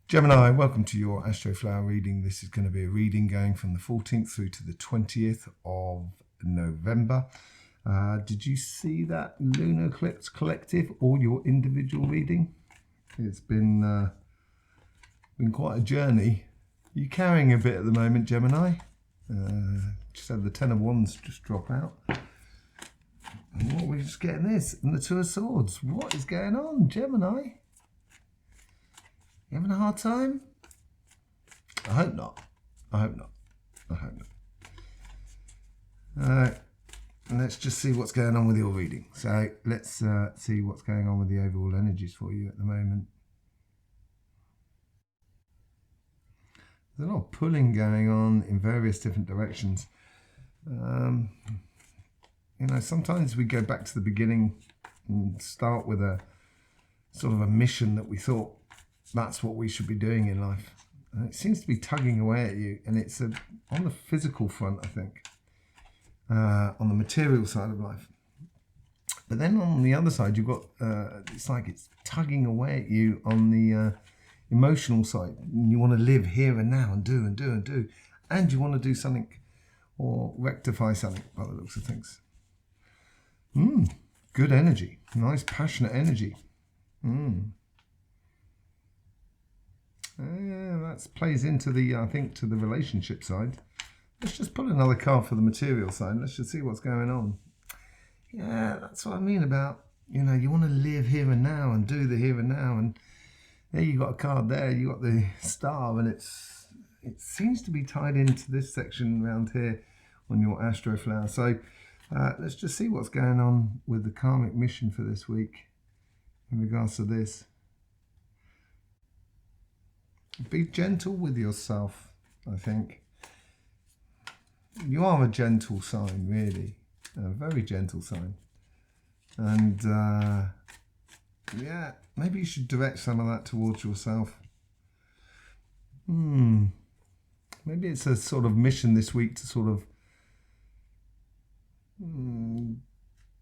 Gemini, welcome to your Astroflower reading. This is going to be a reading going from the 14th through to the 20th of November. Did you see that lunar eclipse collective or your individual reading? It's been quite a journey. You're carrying a bit at the moment, Gemini. Just had the Ten of Wands just drop out. And what, we're just getting this and the Two of Swords. What is going on, Gemini? You having a hard time? I hope not. I hope not. I hope not. Alright, let's just see what's going on with your reading. So let's see what's going on with the overall energies for you at the moment. There's a lot of pulling going on in various different directions. You know, sometimes we go back to the beginning and start with a sort of a mission that we thought that's what we should be doing in life. And it seems to be tugging away at you. And it's on the physical front, I think, on the material side of life. But then on the other side, you've got, it's like it's tugging away at you on the emotional side. You want to live here and now and do and do and do. And you want to do something or rectify something by the looks of things. Good energy. Nice, passionate energy. That plays into the, I think, to the relationship side. Let's just pull another card for the material side. Let's just see what's going on. Yeah, that's what I mean about, you know, you want to live here and now and do the here and now. And there you got a card there. You got the star, and it seems to be tied into this section around here on your Astroflower. So let's just see what's going on with the karmic mission for this week in regards to this. Be gentle with yourself, I think. You are a gentle sign, really. A very gentle sign. And, yeah, maybe you should direct some of that towards yourself. Maybe it's a sort of mission this week to sort of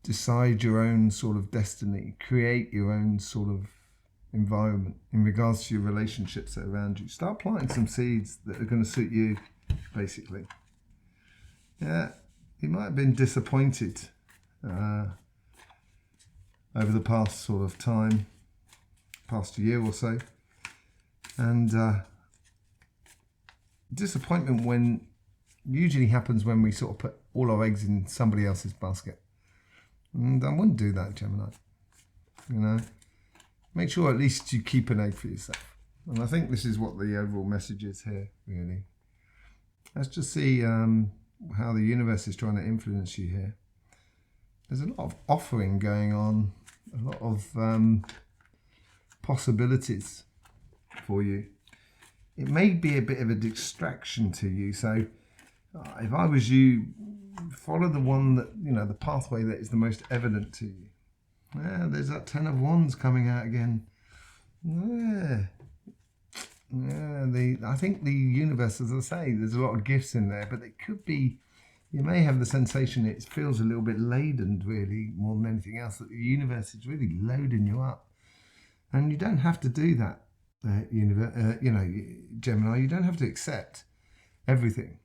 decide your own sort of destiny, create your own sort of environment in regards to your relationships that are around you. Start planting some seeds that are going to suit you, basically. Yeah, you might have been disappointed over the past sort of time, past year or so. And disappointment usually happens when we sort of put all our eggs in somebody else's basket. And I wouldn't do that, Gemini. You know, make sure at least you keep an egg for yourself. And I think this is what the overall message is here, really. Let's just see how the universe is trying to influence you here. There's a lot of offering going on, a lot of possibilities for you. It may be a bit of a distraction to you. So if I was you, follow the one that, you know, the pathway that is the most evident to you. Yeah, there's that Ten of Wands coming out again. Yeah, I think the universe, as I say, there's a lot of gifts in there, but it could be, you may have the sensation it feels a little bit laden, really, more than anything else, that the universe is really loading you up. And you don't have to do that, you know, Gemini. You don't have to accept everything.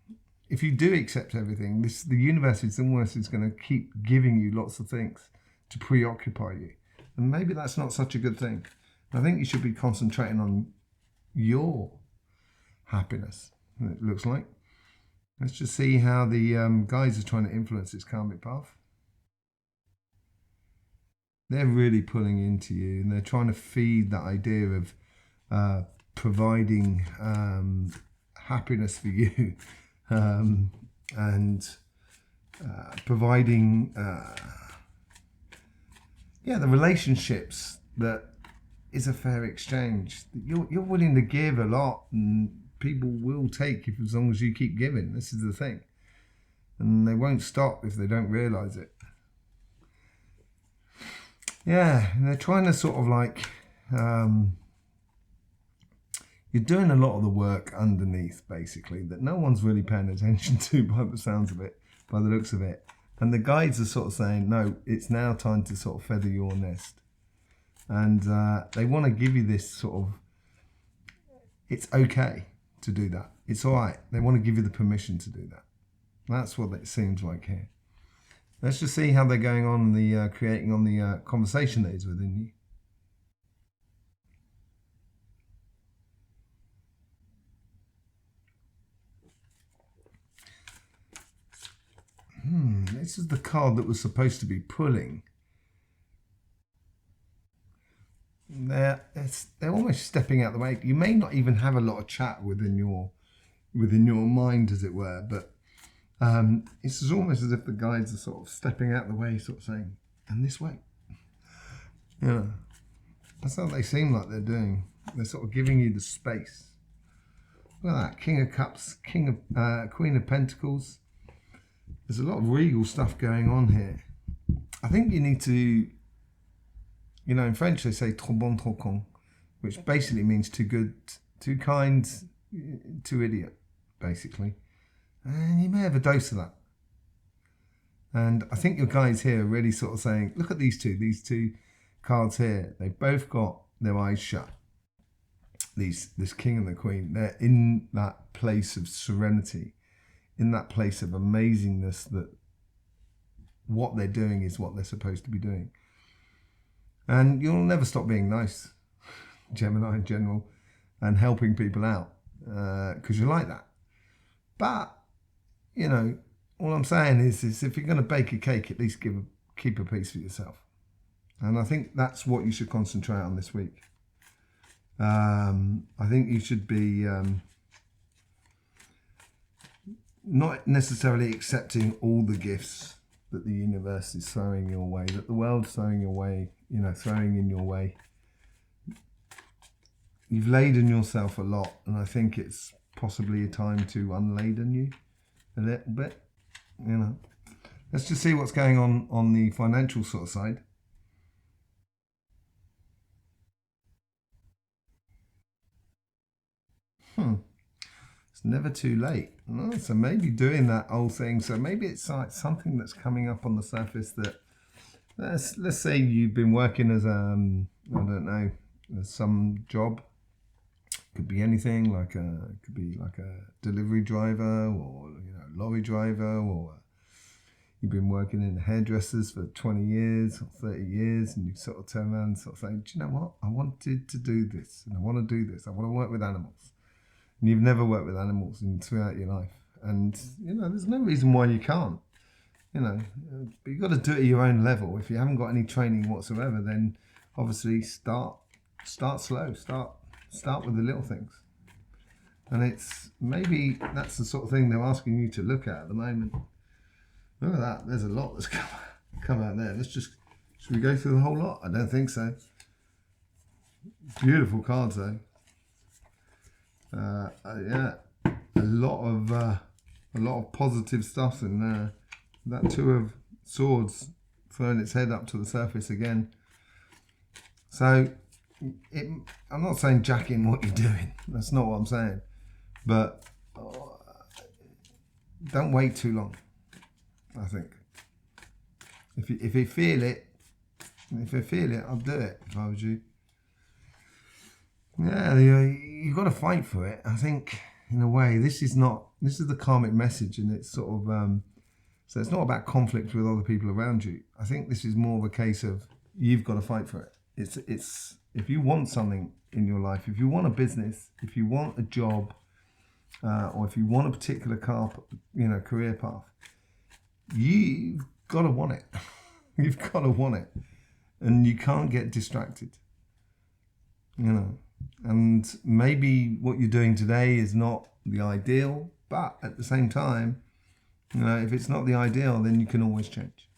If you do accept everything, the universe is almost going to keep giving you lots of things to preoccupy you. And maybe that's not such a good thing. I think you should be concentrating on your happiness, it looks like. Let's just see how the guides are trying to influence this karmic path. They're really pulling into you, and they're trying to feed that idea of providing happiness for you and providing the relationships that is a fair exchange. You're willing to give a lot, and people will take if as long as you keep giving. This is the thing. And they won't stop if they don't realise it. Yeah, and they're trying to sort of like, you're doing a lot of the work underneath, basically, that no one's really paying attention to by the sounds of it, by the looks of it. And the guides are sort of saying, no, it's now time to sort of feather your nest. And they want to give you this sort of it's okay to do that. It's all right. They want to give you the permission to do that. That's what it seems like here. Let's just see how they're going on the creating on the conversation that is within you. This is the card that was supposed to be pulling. They're almost stepping out the way. You may not even have a lot of chat within your mind, as it were, but it's almost as if the guides are sort of stepping out the way, sort of saying, "And this way." You know, that's what they seem like they're doing. They're sort of giving you the space. Look at that, King of Cups, Queen of Pentacles. There's a lot of regal stuff going on here. I think you need to, you know, in French they say trop bon, trop con, which basically means too good, too kind, too idiot, basically. And you may have a dose of that. And I think your guys here are really sort of saying, look at these two cards here. They've both got their eyes shut. This King and the Queen, they're in that place of serenity, in that place of amazingness that what they're doing is what they're supposed to be doing. And you'll never stop being nice, Gemini in general, and helping people out, because you like that. But, you know, all I'm saying is if you're going to bake a cake, at least keep a piece for yourself. And I think that's what you should concentrate on this week. I think you should be not necessarily accepting all the gifts that the universe is throwing your way, that the world's throwing your way, you know, throwing in your way. You've laden yourself a lot, and I think it's possibly a time to unladen you a little bit, you know. Let's just see what's going on the financial sort of side. It's never too late. Oh, so maybe doing that old thing. So maybe it's like something that's coming up on the surface that, let's say you've been working as I don't know, as some job. Could be anything, like could be like a delivery driver, or, you know, lorry driver, or you've been working in hairdressers for 20 years or 30 years, and you sort of turn around and sort of say, do you know what? I wanted to do this, and I want to do this. I want to work with animals. And you've never worked with animals throughout your life. And, you know, there's no reason why you can't. You know, but you've got to do it at your own level. If you haven't got any training whatsoever, then obviously start slow. Start with the little things. And it's maybe that's the sort of thing they're asking you to look at the moment. Look at that. There's a lot that's come out there. Should we go through the whole lot? I don't think so. Beautiful cards though. Yeah, a lot of positive stuff in there. That Two of Swords throwing its head up to the surface again. So I'm not saying jack in what you're doing. That's not what I'm saying. But don't wait too long. I think if you feel it, I'll do it if I was you. Yeah, you've got to fight for it. I think in a way this is the karmic message, and it's sort of so it's not about conflict with other people around you. I think this is more of a case of you've got to fight for it. It's if you want something in your life, if you want a business, if you want a job, or if you want a particular career path, you've got to want it. You've got to want it, and you can't get distracted. You know, and maybe what you're doing today is not the ideal, but at the same time, you know, if it's not the ideal, then you can always change.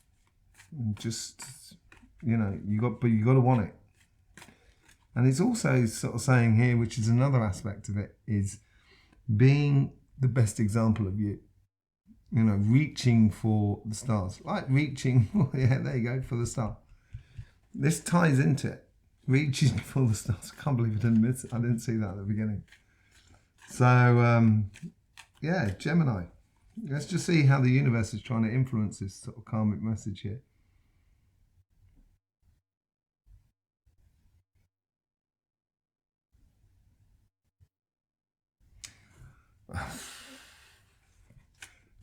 And just, you know, you got to want it. And it's also sort of saying here, which is another aspect of it, is being the best example of you. You know, reaching for the stars, like reaching. Oh yeah, there you go, for the star. This ties into it. Reaching for the stars. I can't believe I didn't see that at the beginning. So yeah, Gemini. Let's just see how the universe is trying to influence this sort of karmic message here.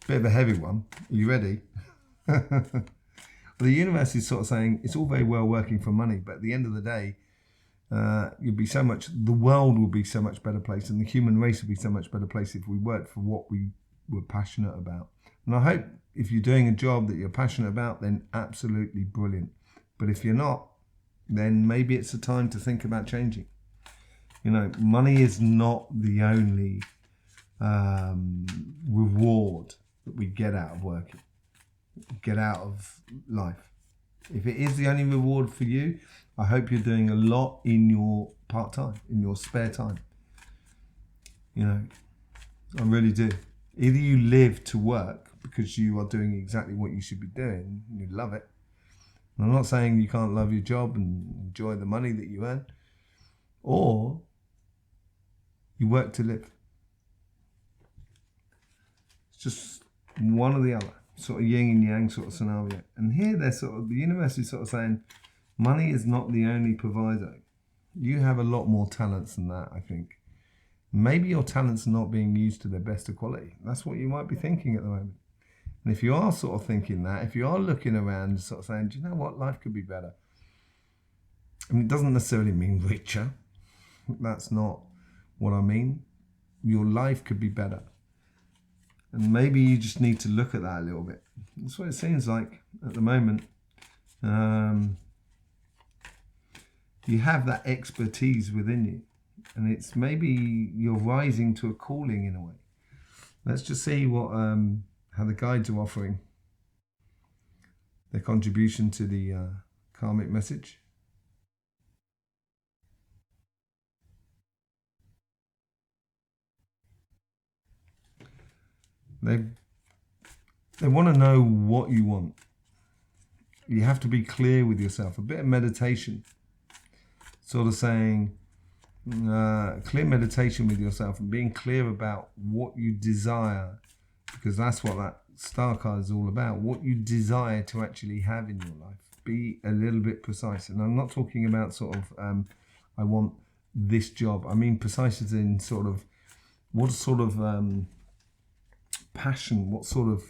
bit of a heavy one. Are you ready? Well, the universe is sort of saying it's all very well working for money, but at the end of the day, the world will be so much better place, and the human race will be so much better place if we worked for what we were passionate about. And I hope if you're doing a job that you're passionate about, then absolutely brilliant. But if you're not, then maybe it's a time to think about changing. You know, money is not the only reward that we get out of working, get out of life. If it is the only reward for you, I hope you're doing a lot in your part-time, in your spare time. You know, I really do. Either you live to work because you are doing exactly what you should be doing, and you love it. And I'm not saying you can't love your job and enjoy the money that you earn, or you work to live. It's just one or the other, sort of yin and yang sort of scenario. And here the universe is sort of saying, money is not the only proviso. You have a lot more talents than that, I think. Maybe your talents are not being used to their best quality. That's what you might be thinking at the moment. And if you are sort of thinking that, if you are looking around and sort of saying, do you know what, life could be better? I mean, it doesn't necessarily mean richer. That's not what I mean. Your life could be better. And maybe you just need to look at that a little bit. That's what it seems like at the moment. You have that expertise within you, and it's maybe you're rising to a calling in a way. Let's just see what how the guides are offering their contribution to the karmic message. They want to know what you want. You have to be clear with yourself. A bit of meditation, sort of saying, clear meditation with yourself and being clear about what you desire, because that's what that star card is all about. What you desire to actually have in your life. Be a little bit precise. And I'm not talking about sort of, I want this job. I mean precise as in sort of, what sort of passion, what sort of,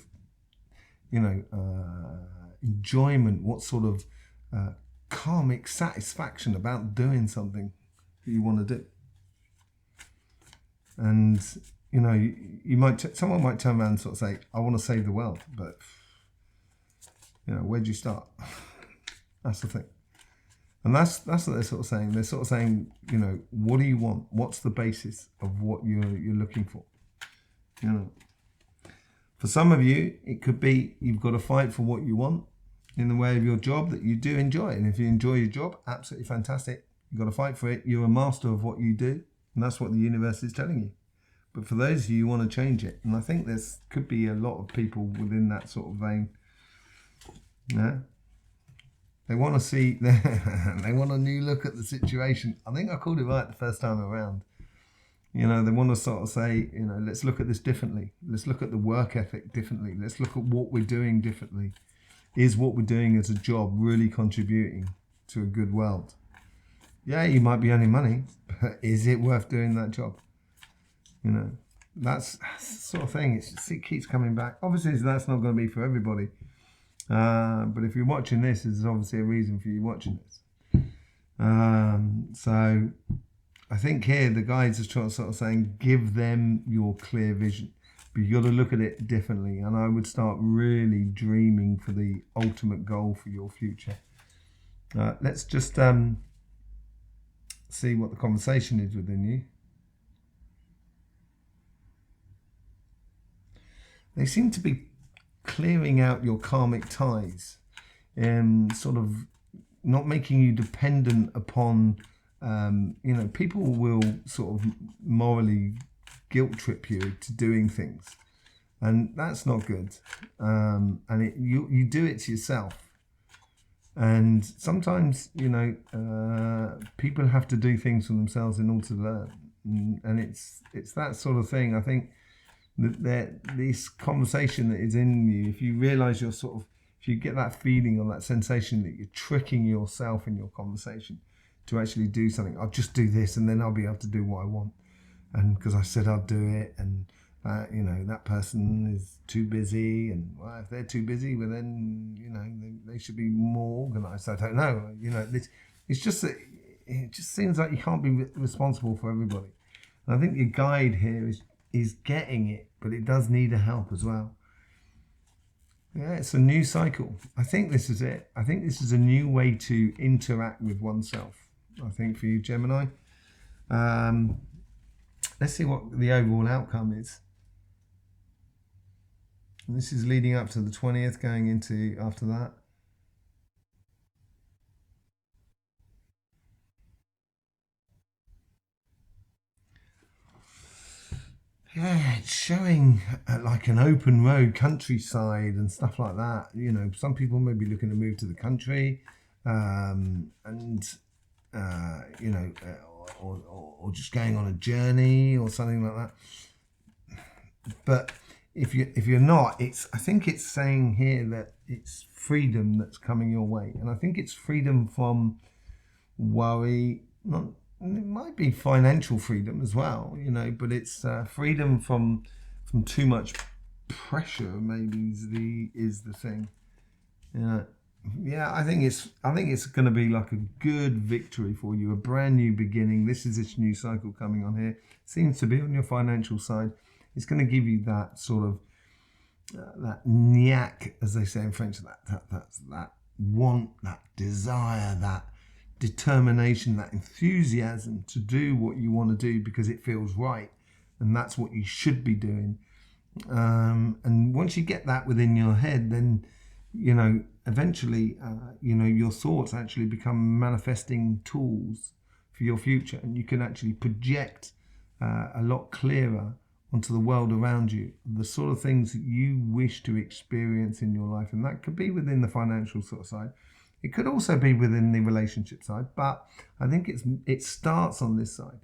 enjoyment, what sort of karmic satisfaction about doing something that you want to do. And you might someone might turn around and sort of say, I want to save the world, but where'd you start? That's the thing. And that's what they're sort of saying. They're sort of saying, what do you want? What's the basis of what you're looking for? For some of you, it could be you've got to fight for what you want in the way of your job that you do enjoy. And if you enjoy your job, absolutely fantastic. You've got to fight for it. You're a master of what you do. And that's what the universe is telling you. But for those of you who want to change it, and I think there's could be a lot of people within that sort of vein. Yeah. They want to see, they want a new look at the situation. I think I called it right the first time around. They want to sort of say, let's look at this differently. Let's look at the work ethic differently. Let's look at what we're doing differently. Is what we're doing as a job really contributing to a good world? Yeah, you might be earning money, but is it worth doing that job? That's the sort of thing. It keeps coming back. Obviously, that's not going to be for everybody. But if you're watching this, there's obviously a reason for you watching this. So I think here the guides are sort of saying, give them your clear vision. But you got to look at it differently. And I would start really dreaming for the ultimate goal for your future. Let's just see what the conversation is within you. They seem to be clearing out your karmic ties and sort of not making you dependent upon, people will sort of morally guilt trip you to doing things. And that's not good. And you do it to yourself. And sometimes, people have to do things for themselves in order to learn. And it's that sort of thing. I think that this conversation that is in you, if you realize if you get that feeling or that sensation that you're tricking yourself in your conversation to actually do something, I'll just do this and then I'll be able to do what I want. And because I said I'll do it, and You know, that person is too busy, and well, if they're too busy, well then, you know, they should be more organised. I don't know. You know, it's just that it just seems like you can't be responsible for everybody. And I think your guide here is getting it, but it does need a help as well. Yeah, it's a new cycle. I think this is it. I think this is a new way to interact with oneself. I think for you, Gemini. Let's see what the overall outcome is. And this is leading up to the 20th, going into after that. Yeah, it's showing like an open road, countryside and stuff like that. You know, some people may be looking to move to the country, you know, or just going on a journey or something like that. But if you're not, I think it's saying here that it's freedom that's coming your way, and I think it's freedom from worry. It might be financial freedom as well, you know, but it's freedom from too much pressure. Maybe is the thing. Yeah, I think it's going to be like a good victory for you, a brand new beginning. This is this new cycle coming on here. Seems to be on your financial side. It's going to give you that sort of that niaque, as they say in French, that want, that desire, that determination, that enthusiasm to do what you want to do because it feels right, and that's what you should be doing. And once you get that within your head, then you know eventually you know your thoughts actually become manifesting tools for your future, and you can actually project a lot clearer onto the world around you the sort of things that you wish to experience in your life. And that could be within the financial sort of side. It could also be within the relationship side, but I think it starts on this side.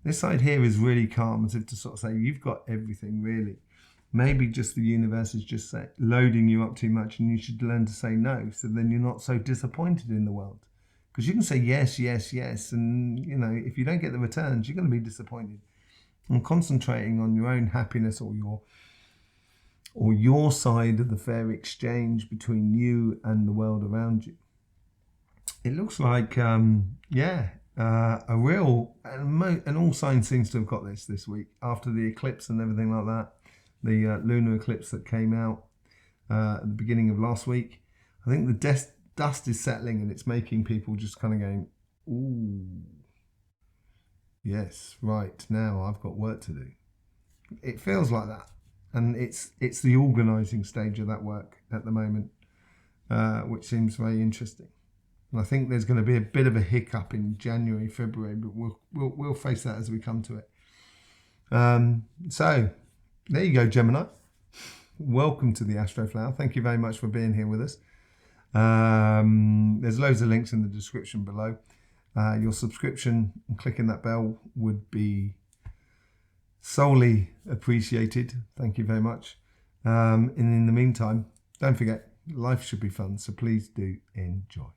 This side here is really calm, as if to sort of say you've got everything really. Maybe just the universe is just loading you up too much, and you should learn to say no, so then you're not so disappointed in the world. Because you can say yes, yes, yes, and you know if you don't get the returns, you're going to be disappointed. And concentrating on your own happiness or your side of the fair exchange between you and the world around you. It looks like a real, and all signs seems to have got this week after the eclipse and everything like that. The lunar eclipse that came out at the beginning of last week. I think the dust is settling, and it's making people just kind of going, ooh, yes, right, now I've got work to do. It feels like that. And it's the organising stage of that work at the moment, which seems very interesting. And I think there's going to be a bit of a hiccup in January, February, but we'll face that as we come to it. So there you go, Gemini. Welcome to the Astroflower. Thank you very much for being here with us. There's loads of links in the description below. Your subscription and clicking that bell would be solely appreciated. Thank you very much. And in the meantime, don't forget, life should be fun, so please do enjoy.